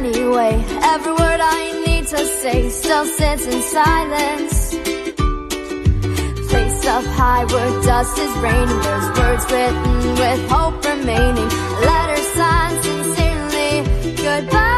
anyway. Every word I need to say still sits in silence. Place up high where dust is raining, there's words written with hope remaining. Letters signed sincerely, goodbye.